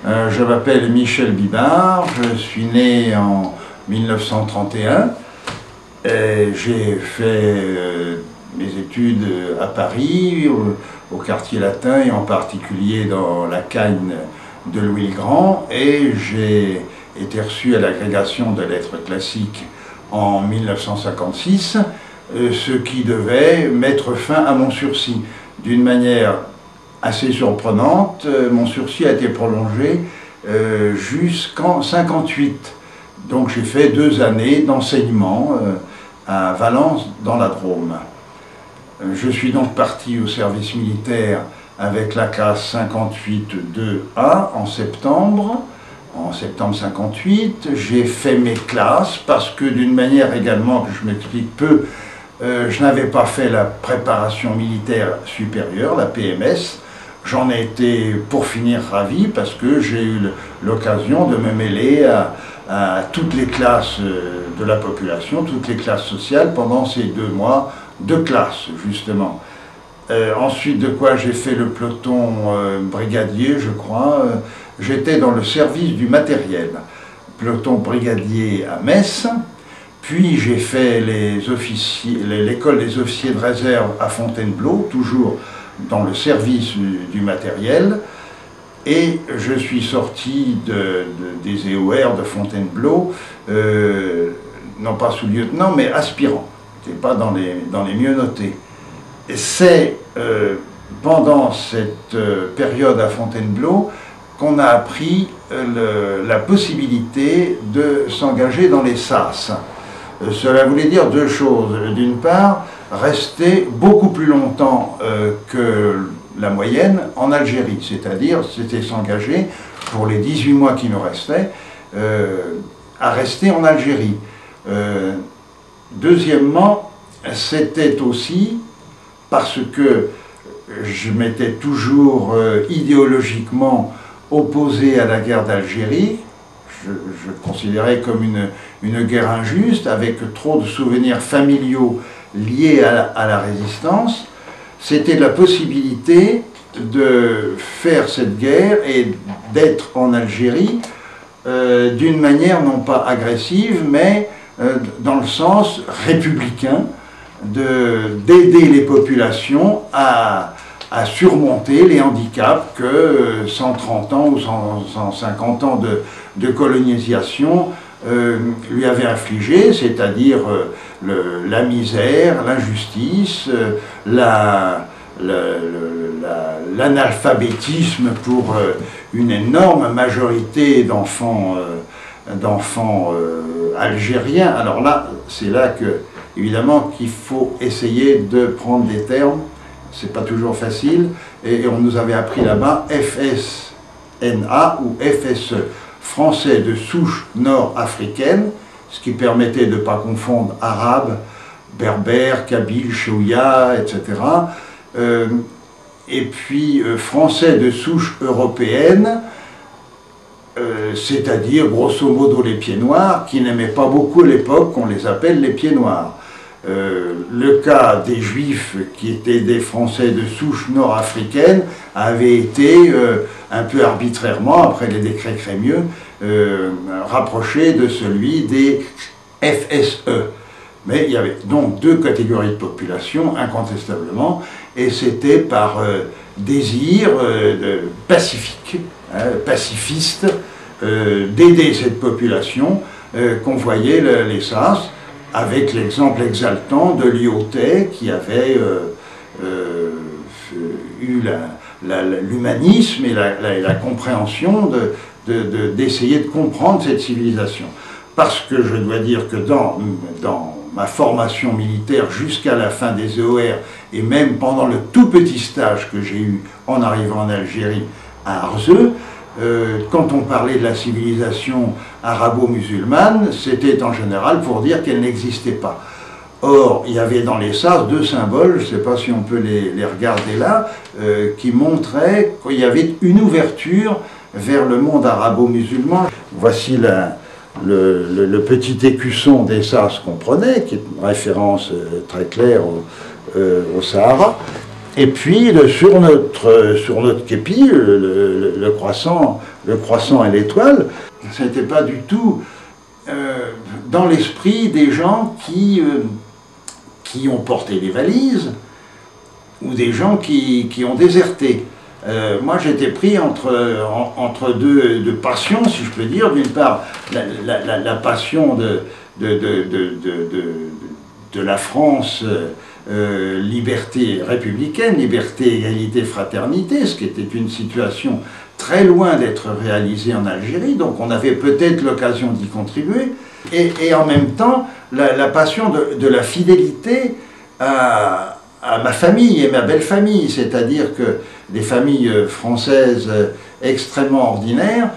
Je m'appelle Michel Bibard, je suis né en 1931. J'ai fait mes études à Paris, au quartier latin et en particulier dans la Cagne de Louis le Grand, et j'ai été reçu à l'agrégation de lettres classiques en 1956, ce qui devait mettre fin à mon sursis. D'une manière assez surprenante, mon sursis a été prolongé jusqu'en 1958. Donc j'ai fait 2 années d'enseignement à Valence dans la Drôme. Je suis donc parti au service militaire avec la classe 58-2A en septembre 58. J'ai fait mes classes parce que d'une manière également que je m'explique peu, je n'avais pas fait la préparation militaire supérieure, la PMS. J'en ai été pour finir ravi parce que j'ai eu l'occasion de me mêler à toutes les classes de la population, toutes les classes sociales pendant ces 2 mois de classe justement. Ensuite de quoi j'ai fait le peloton brigadier, je crois. J'étais dans le service du matériel, peloton brigadier à Metz. Puis j'ai fait l'école des officiers de réserve à Fontainebleau, toujours dans le service du matériel. Et je suis sorti des EOR de Fontainebleau, non pas sous-lieutenant, mais aspirant. Je n'étais pas dans les mieux notés. C'est pendant cette période à Fontainebleau qu'on a appris la possibilité de s'engager dans les SAS. Cela voulait dire 2 choses. D'une part, rester beaucoup plus longtemps que la moyenne en Algérie, c'est-à-dire c'était s'engager pour les 18 mois qui nous restaient à rester en Algérie. Deuxièmement, c'était aussi parce que je m'étais toujours idéologiquement opposé à la guerre d'Algérie. Je considérais comme une guerre injuste, avec trop de souvenirs familiaux liés à la résistance. C'était la possibilité de faire cette guerre et d'être en Algérie d'une manière non pas agressive, mais dans le sens républicain, d'aider les populations à surmonter les handicaps que 130 ans ou 150 ans de colonisation lui avaient infligés, c'est-à-dire la misère, l'injustice, l'analphabétisme pour une énorme majorité d'enfants algériens. Alors là, c'est là que, évidemment, qu'il faut essayer de prendre des termes. C'est pas toujours facile, et on nous avait appris là-bas FSNA ou FSE, français de souche nord-africaine, ce qui permettait de ne pas confondre arabe, berbère, kabyle, chouïa, etc. Et puis français de souche européenne, c'est-à-dire grosso modo les pieds noirs, qui n'aimaient pas beaucoup à l'époque qu'on les appelle les pieds noirs. Le cas des Juifs qui étaient des Français de souche nord-africaine avait été un peu arbitrairement, après les décrets Crémieux, rapproché de celui des FSE. Mais il y avait donc 2 catégories de population, incontestablement, et c'était par désir pacifique, pacifiste, d'aider cette population qu'on voyait les SAS, avec l'exemple exaltant de Lyautey qui avait eu l'humanisme et la compréhension d'essayer de comprendre cette civilisation. Parce que je dois dire que dans ma formation militaire jusqu'à la fin des EOR, et même pendant le tout petit stage que j'ai eu en arrivant en Algérie à Arzeu, quand on parlait de la civilisation arabo-musulmane, c'était en général pour dire qu'elle n'existait pas. Or, il y avait dans les SAS 2 symboles, je ne sais pas si on peut les regarder là, qui montraient qu'il y avait une ouverture vers le monde arabo-musulman. Voici le petit écusson des SAS qu'on prenait, qui est une référence très claire au Sahara. Et puis sur notre képi, le croissant et l'étoile, ça n'était pas du tout dans l'esprit des gens qui ont porté des valises ou des gens qui ont déserté. Moi j'étais pris entre deux passions, si je peux dire. D'une part, la passion de la France liberté républicaine, liberté, égalité, fraternité, ce qui était une situation très loin d'être réalisée en Algérie, donc on avait peut-être l'occasion d'y contribuer, et en même temps la passion de la fidélité à ma famille et ma belle famille, c'est-à-dire que des familles françaises extrêmement ordinaires,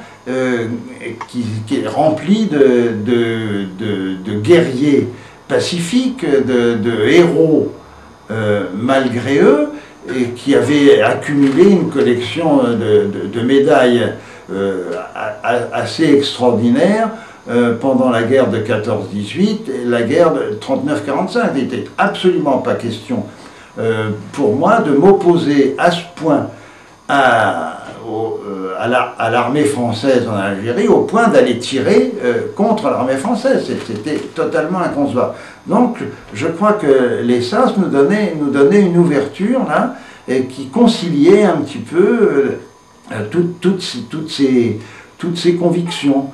qui est remplie de guerriers pacifiques, de héros malgré eux, et qui avaient accumulé une collection de médailles assez extraordinaire pendant la guerre de 14-18 et la guerre de 39-45. Il n'était absolument pas question pour moi de m'opposer à ce point à l'armée française en Algérie, au point d'aller tirer contre l'armée française. C'était totalement inconcevable. Donc je crois que les SAS nous donnaient une ouverture là, et qui conciliait un petit peu toutes ces convictions.